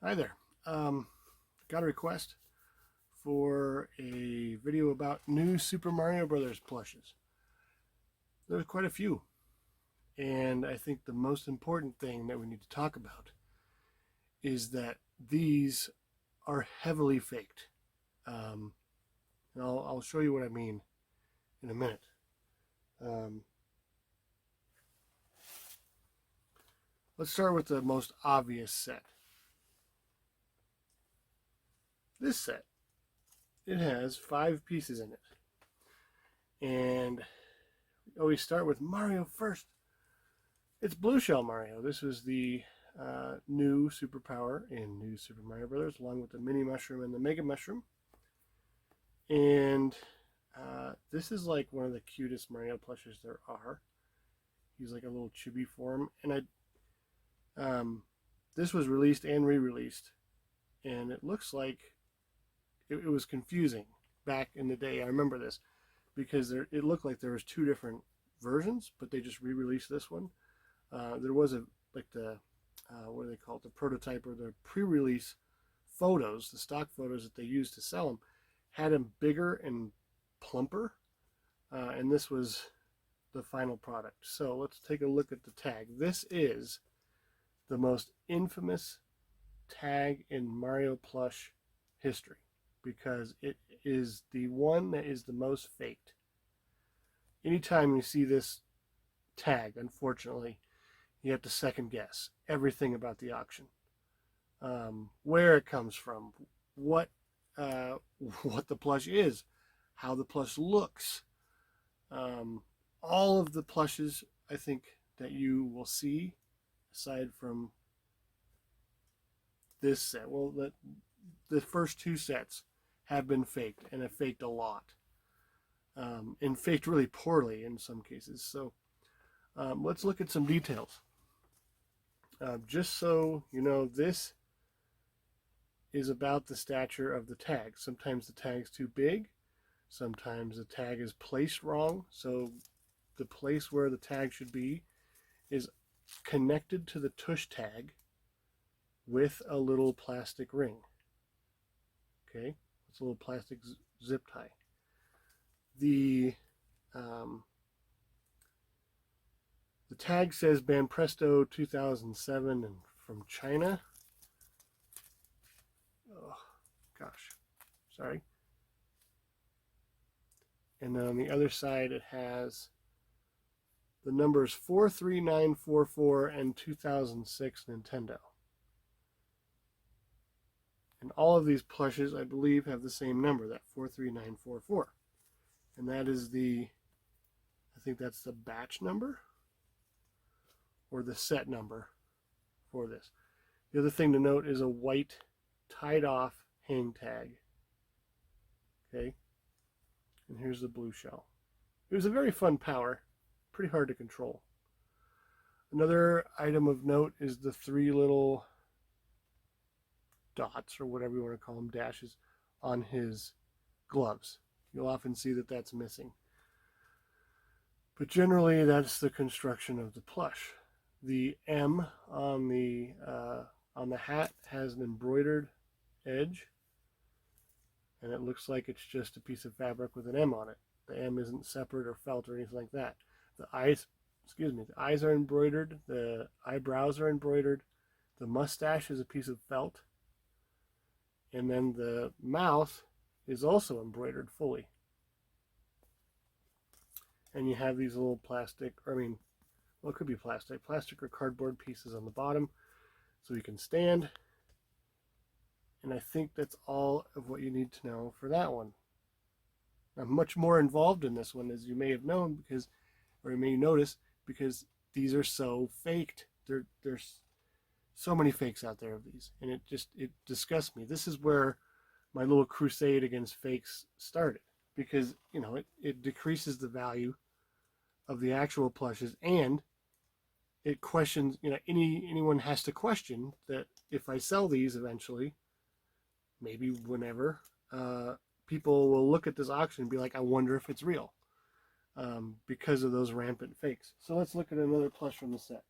Hi there. Got a request for a video about new Super Mario Brothers plushes. There's quite a few, and I think the most important thing that we need to talk about is that these are heavily faked. And I'll show you what I mean in a minute. Um, let's start with the most obvious set. This set, it has 5 pieces in it. And we always start with Mario first. It's Blue Shell Mario. This was the new superpower in New Super Mario Brothers, along with the Mini Mushroom and the Mega Mushroom. And this is like one of the cutest Mario plushes there are. He's like a little chibi form, and this was released and re-released, and it looks like it was confusing back in the day. I remember this because it looked like there was 2 different versions, but they just re-released this one. There was what do they call it, the prototype or the pre-release photos, the stock photos that they used to sell them, had him bigger and plumper, and this was the final product. So let's take a look at the tag. This is the most infamous tag in Mario plush history because it is the one that is the most faked. Anytime you see this tag, unfortunately, you have to second guess everything about the auction, where it comes from, what the plush is, how the plush looks. All of the plushes, I think, that you will see, aside from this set, well, the first 2 sets have been faked, and have faked a lot, and faked really poorly in some cases. So let's look at some details. Just so you know, this is about the stature of the tag. Sometimes the tag's too big. Sometimes the tag is placed wrong. So the place where the tag should be is connected to the tush tag with a little plastic ring. Okay, it's a little plastic zip tie. The tag says Banpresto 2007 and from China. Oh, gosh, sorry. And then on the other side it has the numbers 43944 and 2006 Nintendo. And all of these plushes, I believe, have the same number, that 43944. And that is I think that's the batch number or the set number for this. The other thing to note is a white tied off hang tag. Okay. And here's the blue shell. It was a very fun power, pretty hard to control. Another item of note is the 3 little dots, or whatever you want to call them, dashes, on his gloves. You'll often see that that's missing. But generally, that's the construction of the plush. The M on the hat has an embroidered edge, and it looks like it's just a piece of fabric with an M on it. The M isn't separate or felt or anything like that. The eyes are embroidered. The eyebrows are embroidered. The mustache is a piece of felt. And then the mouth is also embroidered fully. And you have these little plastic, well, it could be plastic or cardboard pieces on the bottom so you can stand. And I think that's all of what you need to know for that one. I'm much more involved in this one, as you may have known, or you may notice, because these are so faked. There's so many fakes out there of these, and it disgusts me. This is where my little crusade against fakes started, because it decreases the value of the actual plushes, and it questions, anyone has to question that if I sell these eventually, maybe whenever, people will look at this auction and be like, I wonder if it's real, because of those rampant fakes. So let's look at another plush from the set.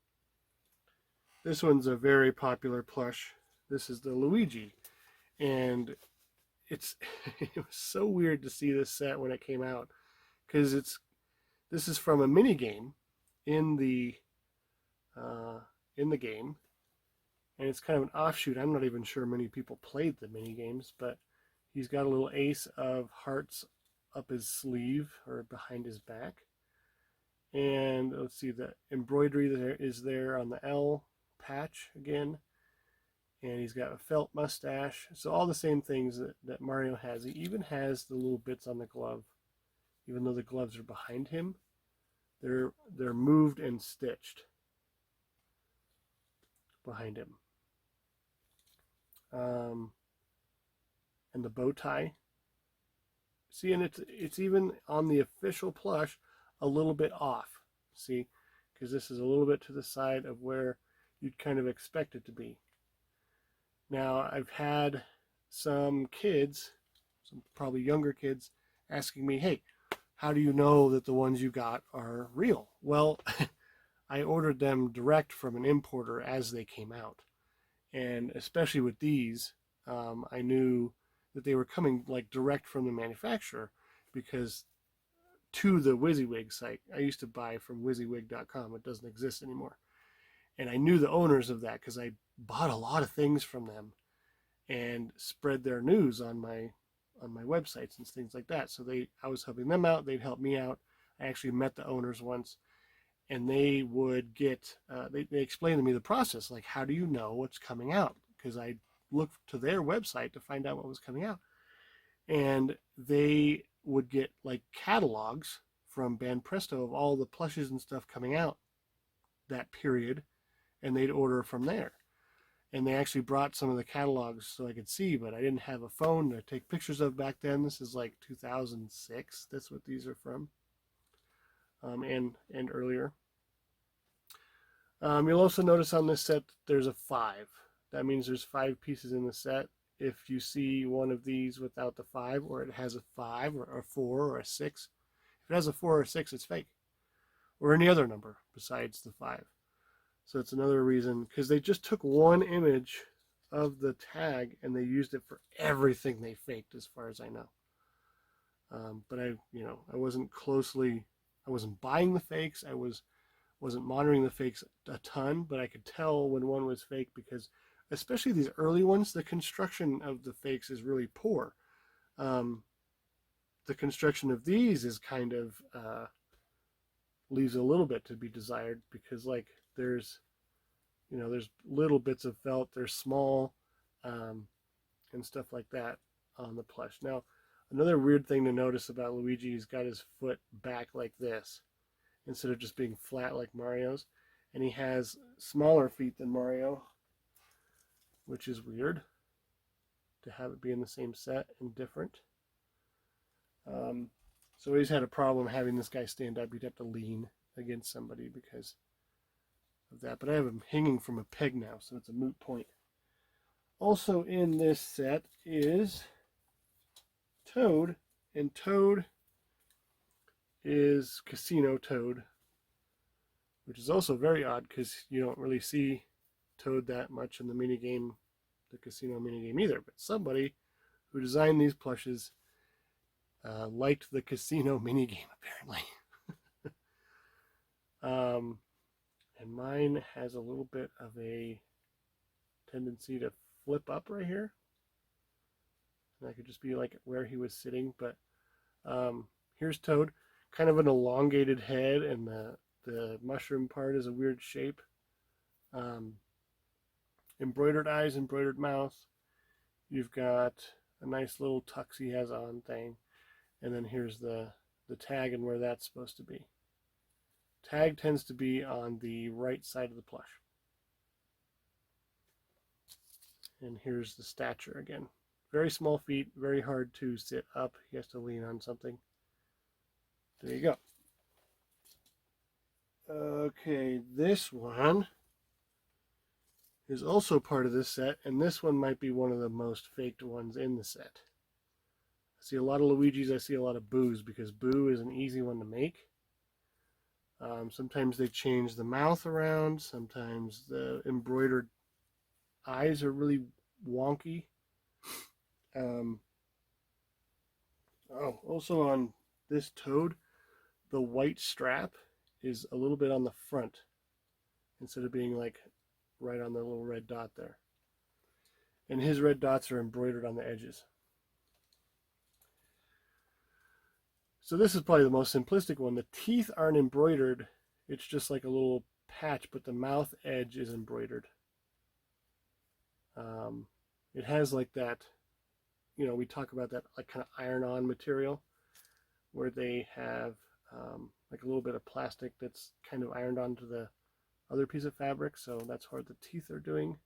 This one's a very popular plush. This is the Luigi, and it's it was so weird to see this set when it came out, because this is from a mini game in the game, and it's kind of an offshoot. I'm not even sure many people played the mini games, but he's got a little ace of hearts up his sleeve or behind his back. And let's see, the embroidery there is there on the L patch again. And he's got a felt mustache. So all the same things that Mario has. He even has the little bits on the glove. Even though the gloves are behind him, they're moved and stitched behind him. And the bow tie. See, and it's even on the official plush a little bit off. See, because this is a little bit to the side of where you'd kind of expect it to be. Now, I've had some kids, some probably younger kids, asking me, hey, how do you know that the ones you got are real? Well, I ordered them direct from an importer as they came out. And especially with these, I knew that they were coming like direct from the manufacturer, because to the WYSIWYG site, I used to buy from WYSIWYG.com. It doesn't exist anymore. And I knew the owners of that because I bought a lot of things from them and spread their news on my websites and things like that. So I was helping them out. They'd help me out. I actually met the owners once, and they would get they explained to me the process, like, how do you know what's coming out? Because I looked to their website to find out what was coming out, and they would get like catalogs from Banpresto of all the plushes and stuff coming out that period, and they'd order from there. And they actually brought some of the catalogs so I could see, but I didn't have a phone to take pictures of back then. This is like 2006. That's what these are from, and earlier. You'll also notice on this set there's a 5. That means there's 5 pieces in the set. If you see one of these without the 5, or it has a 5 or a 4 or a 6, if it has a 4 or a 6, it's fake, or any other number besides the 5. So it's another reason, because they just took one image of the tag and they used it for everything they faked, as far as I know. But I wasn't buying the fakes. I wasn't monitoring the fakes a ton, but I could tell when one was fake, because especially these early ones, the construction of the fakes is really poor. The construction of these is kind of leaves a little bit to be desired, because like there's little bits of felt, they're small, and stuff like that on the plush. Now, another weird thing to notice about Luigi, he's got his foot back like this instead of just being flat like Mario's, and he has smaller feet than Mario, which is weird to have it be in the same set and different. So he's had a problem having this guy stand up. You'd have to lean against somebody because of that. But I have him hanging from a peg now, so it's a moot point. Also in this set is Toad, and Toad is Casino Toad, which is also very odd because you don't really see Toad that much in the minigame, the casino minigame either. But somebody who designed these plushes liked the casino minigame, apparently. And mine has a little bit of a tendency to flip up right here. And that could just be like where he was sitting. But here's Toad, kind of an elongated head, and the mushroom part is a weird shape. Embroidered eyes, embroidered mouth. You've got a nice little tux he has on thing. And then here's the tag and where that's supposed to be. Tag tends to be on the right side of the plush. And here's the stature again. Very small feet, very hard to sit up. He has to lean on something. There you go. Okay, this one is also part of this set, and this one might be one of the most faked ones in the set. I see a lot of Luigis, I see a lot of Boos, because Boo is an easy one to make. Sometimes they change the mouth around, sometimes the embroidered eyes are really wonky. Oh, also on this toad, the white strap is a little bit on the front instead of being like right on the little red dot there. And his red dots are embroidered on the edges. So this is probably the most simplistic one. The teeth aren't embroidered. It's just like a little patch, but the mouth edge is embroidered. It has like that, you know, we talk about that like kind of iron-on material where they have like a little bit of plastic that's kind of ironed onto the other piece of fabric. So that's what the teeth are doing.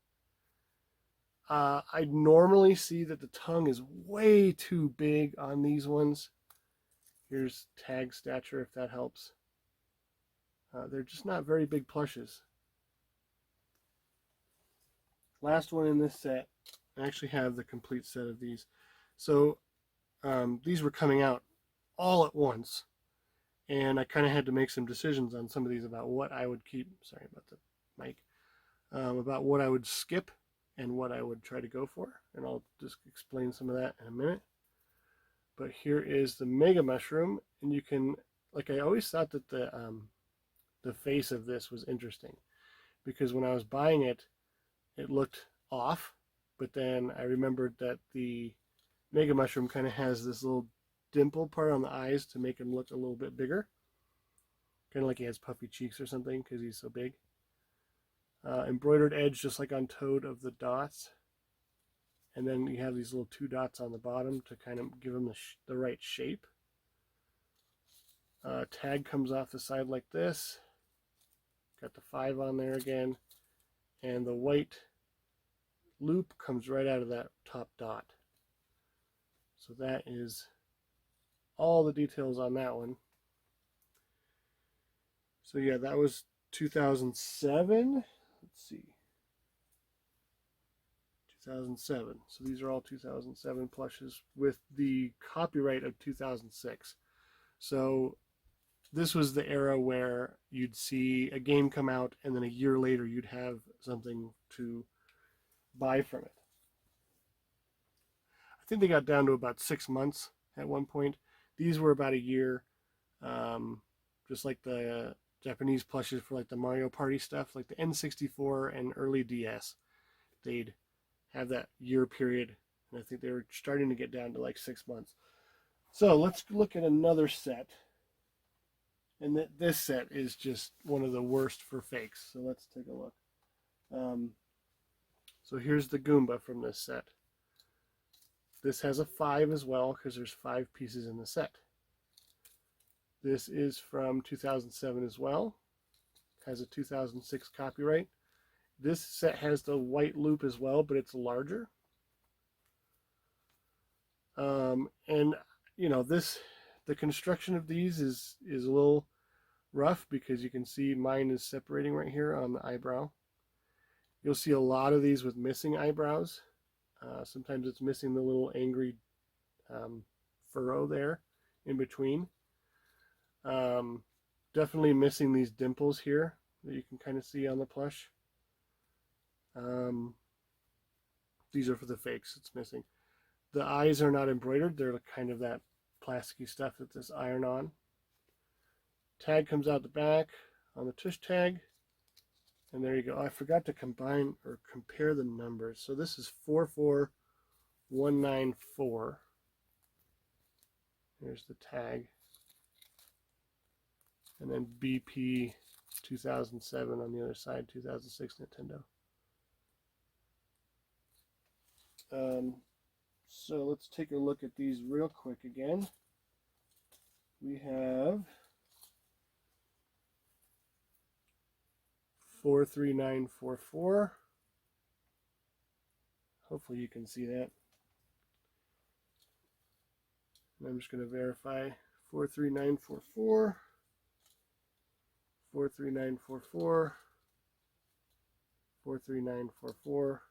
I normally see that the tongue is way too big on these ones. Here's tag stature if that helps. They're just not very big plushes. Last one in this set, I actually have the complete set of these. So these were coming out all at once, and I kind of had to make some decisions on some of these about what I would keep. Sorry about the mic. About what I would skip and what I would try to go for, and I'll just explain some of that in a minute. But here is the Mega Mushroom, and you can, like, I always thought that the face of this was interesting, because when I was buying it, it looked off, but then I remembered that the Mega Mushroom kind of has this little dimple part on the eyes to make him look a little bit bigger, kind of like he has puffy cheeks or something because he's so big. Embroidered edge just like on Toad of the dots, and then you have these little 2 dots on the bottom to kind of give him the right shape. Tag comes off the side like this, got the 5 on there again, and the white loop comes right out of that top dot. So that is all the details on that one. So yeah, that was 2007. Let's see. 2007. So these are all 2007 plushes with the copyright of 2006. So this was the era where you'd see a game come out and then a year later you'd have something to buy from it. I think they got down to about 6 months at one point. These were about a year, just like the Japanese plushes for like the Mario Party stuff, like the N64 and early DS. They'd have that year period, and I think they were starting to get down to like 6 months. So let's look at another set. And this set is just one of the worst for fakes. So let's take a look. So here's the Goomba from this set. This has a 5 as well because there's 5 pieces in the set. This is from 2007 as well. Has a 2006 copyright. This set has the white loop as well, but it's larger. And you know, the construction of these is a little rough because you can see mine is separating right here on the eyebrow. You'll see a lot of these with missing eyebrows. Sometimes it's missing the little angry furrow there in between. Definitely missing these dimples here that you can kind of see on the plush. These are for the fakes, it's missing. The eyes are not embroidered, they're kind of that plasticky stuff that this iron on. Tag comes out the back on the tush tag. And there you go. I forgot to combine or compare the numbers. So this is 44194. Here's the tag. And then BP 2007 on the other side, 2006 Nintendo. So let's take a look at these real quick again. We have 43944. Hopefully you can see that. And I'm just going to verify 43944, 43944, 43944,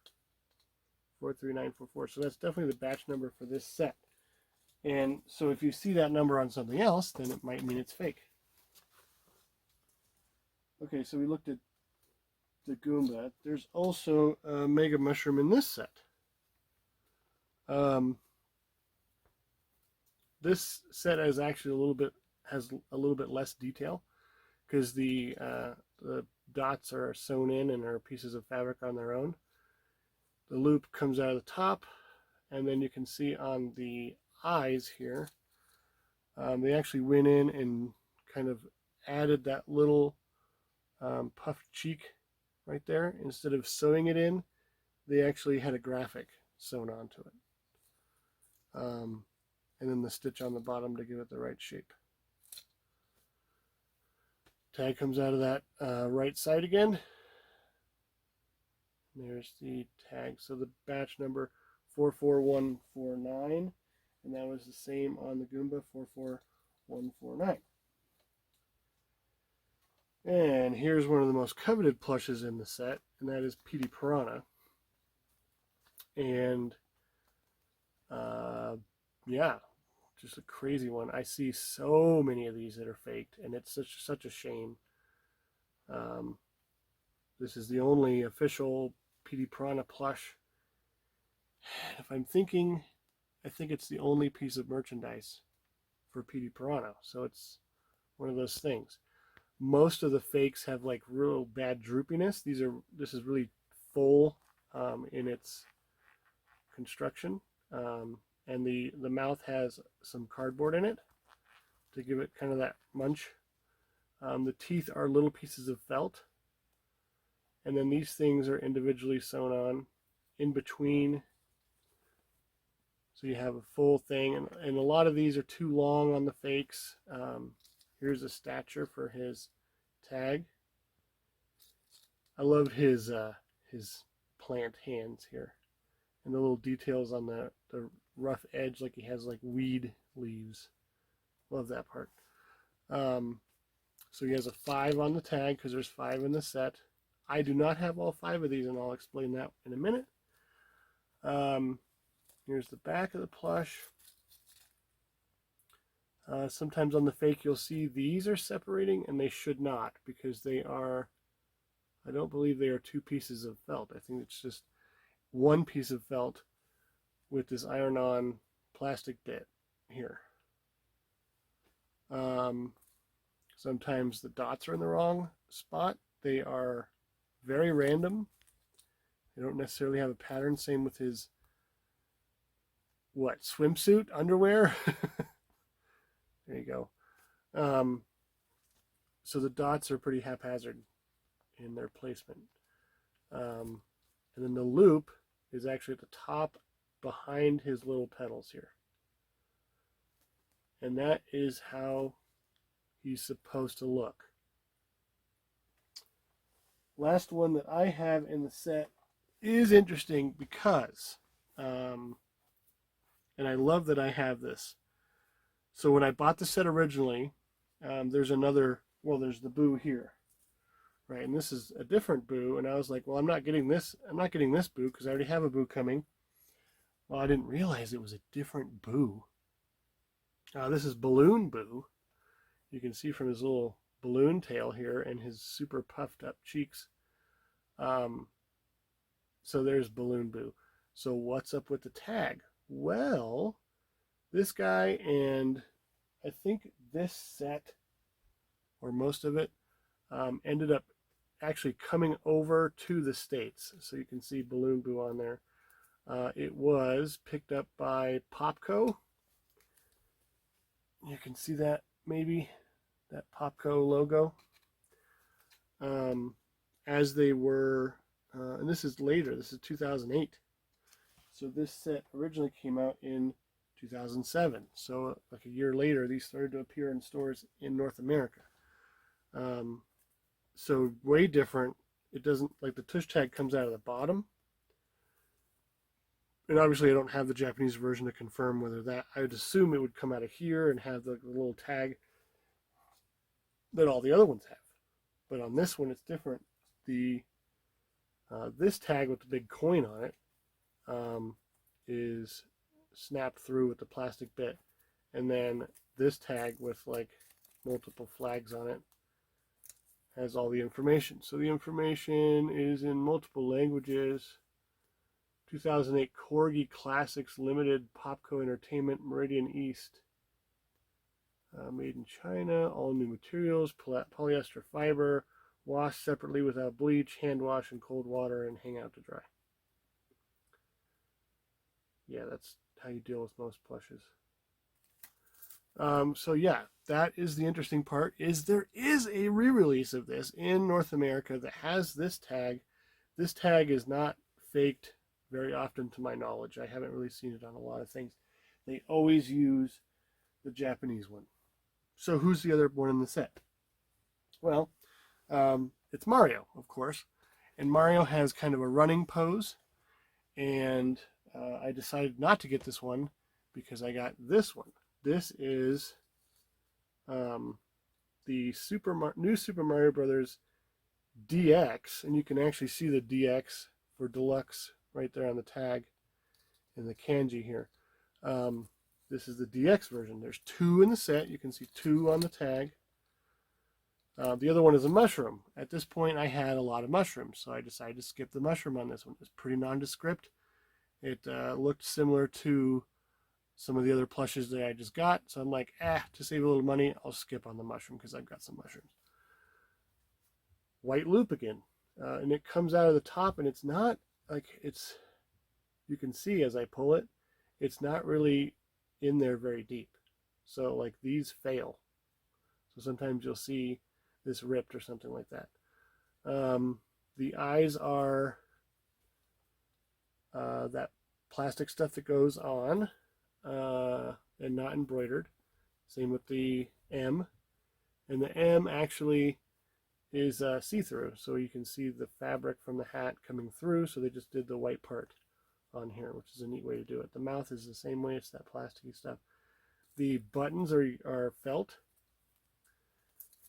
43944. So that's definitely the batch number for this set. And so if you see that number on something else, then it might mean it's fake. Okay, so we looked at the Goomba. There's also a Mega Mushroom in this set. Um, this set is actually has a little bit less detail because the dots are sewn in and are pieces of fabric on their own. The loop comes out of the top, and then you can see on the eyes here, they actually went in and kind of added that little puffed cheek right there. Instead of sewing it in, they actually had a graphic sewn onto it. And then the stitch on the bottom to give it the right shape. Tag comes out of that right side again. There's the tag. So the batch number 44149, and that was the same on the Goomba 44149. And here's one of the most coveted plushes in the set, and that is Petey Piranha. And yeah, just a crazy one. I see so many of these that are faked, and it's such a shame. This is the only official Petey Piranha plush. If I'm thinking, I think it's the only piece of merchandise for Petey Piranha. So it's one of those things. Most of the fakes have like real bad droopiness. This is really full in its construction. And the mouth has some cardboard in it to give it kind of that munch. The teeth are little pieces of felt. And then these things are individually sewn on in between. So you have a full thing. And a lot of these are too long on the fakes. Here's a stature for his tag. I loved his plant hands here. And the little details on the rough edge, like he has like weed leaves. Love that part. So he has a 5 on the tag because there's 5 in the set. I do not have all 5 of these, and I'll explain that in a minute. Here's the back of the plush. Sometimes on the fake you'll see these are separating, and they should not, because they are, I don't believe they are 2 pieces of felt. I think it's just 1 piece of felt with this iron-on plastic bit here. Sometimes the dots are in the wrong spot. They are very random. They don't necessarily have a pattern. Same with his, swimsuit, underwear? There you go. So the dots are pretty haphazard in their placement. And then the loop is actually at the top behind his little petals here. And that is how he's supposed to look. Last one that I have in the set is interesting because, and I love that I have this. So when I bought the set originally, there's there's the Boo here, right? And this is a different Boo, and I was like, well, I'm not getting this Boo because I already have a Boo coming. Well, I didn't realize it was a different Boo. This is Balloon Boo. You can see from his little balloon tail here and his super puffed up cheeks. So there's Balloon Boo. So what's up with the tag? Well, this guy and I think this set, or most of it, ended up actually coming over to the States. So you can see Balloon Boo on there. It was picked up by Popco. You can see that maybe, that Popco logo. As they were, and this is later, this is 2008. So this set originally came out in 2007. So like a year later, these started to appear in stores in North America. So way different. It doesn't, like the tush tag comes out of the bottom. And obviously I don't have the Japanese version to confirm whether that, I would assume it would come out of here and have the little tag that all the other ones have. But on this one it's different. This tag with the big coin on it is snapped through with the plastic bit. And then this tag with like multiple flags on it has all the information. So the information is in multiple languages. 2008 Corgi Classics Limited Popco Entertainment Meridian East. Made in China, all new materials, polyester fiber, wash separately without bleach, hand wash in cold water, and hang out to dry. Yeah, that's how you deal with most plushes. So yeah, that is the interesting part, is there is a re-release of this in North America that has this tag. This tag is not faked very often to my knowledge. I haven't really seen it on a lot of things. They always use the Japanese one. So who's the other one in the set? Well, it's Mario, of course. And Mario has kind of a running pose. And I decided not to get this one because I got this one. This is the new Super Mario Brothers DX. And you can actually see the DX for Deluxe right there on the tag in the kanji here. This is the DX version. There's 2 in the set. You can see 2 on the tag. The other one is a mushroom. At this point, I had a lot of mushrooms, so I decided to skip the mushroom on this one. It's pretty nondescript. It looked similar to some of the other plushes that I just got, so I'm like, to save a little money, I'll skip on the mushroom because I've got some mushrooms. White loop again, and it comes out of the top, and it's not like you can see as I pull it, it's not really in there very deep. So like these fail. So sometimes you'll see this ripped or something like that. The eyes are that plastic stuff that goes on and not embroidered. Same with the M. And the M actually is see-through, so you can see the fabric from the hat coming through, so they just did the white part on here, which is a neat way to do it. The mouth is the same way, it's that plasticky stuff. The buttons are felt.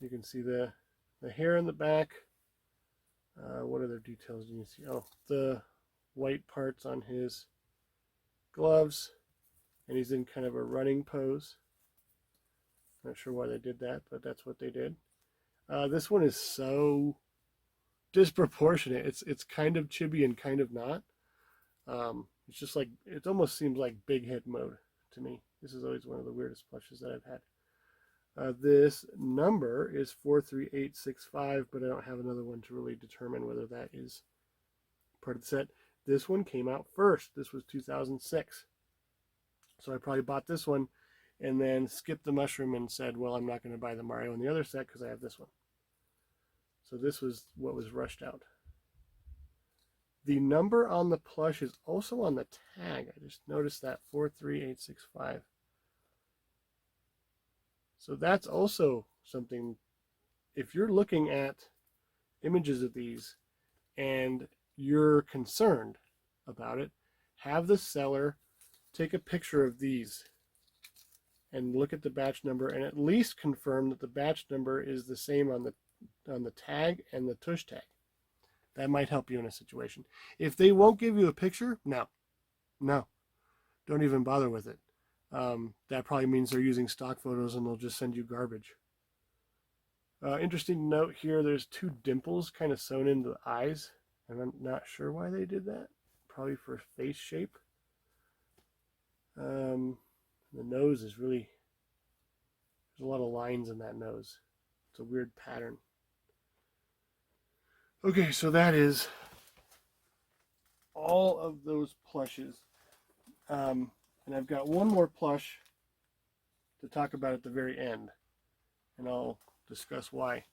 You can see the hair in the back. What other details do you see? Oh, the white parts on his gloves, and he's in kind of a running pose. Not sure why they did that, but that's what they did. This one is so disproportionate. It's kind of chibi and kind of not. It's just like, it almost seems like big head mode to me. This is always one of the weirdest plushes that I've had. This number is 43865, but I don't have another one to really determine whether that is part of the set. This one came out first. This was 2006. So I probably bought this one and then skipped the mushroom and said, well, I'm not going to buy the Mario in the other set because I have this one. So this was what was rushed out. The number on the plush is also on the tag. I just noticed that, 43865. So that's also something, if you're looking at images of these and you're concerned about it, have the seller take a picture of these and look at the batch number and at least confirm that the batch number is the same on the tag and the tush tag. That might help you in a situation. If they won't give you a picture, no, don't even bother with it. That probably means they're using stock photos and they'll just send you garbage. Interesting to note here, there's 2 dimples kind of sewn into the eyes, and I'm not sure why they did that. Probably for face shape. The nose is really, there's a lot of lines in that nose. It's a weird pattern. Okay, so that is all of those plushes. And I've got one more plush to talk about at the very end. And I'll discuss why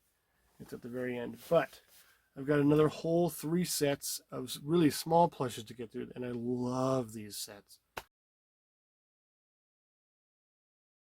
it's at the very end. But I've got another whole 3 sets of really small plushes to get through. And I love these sets.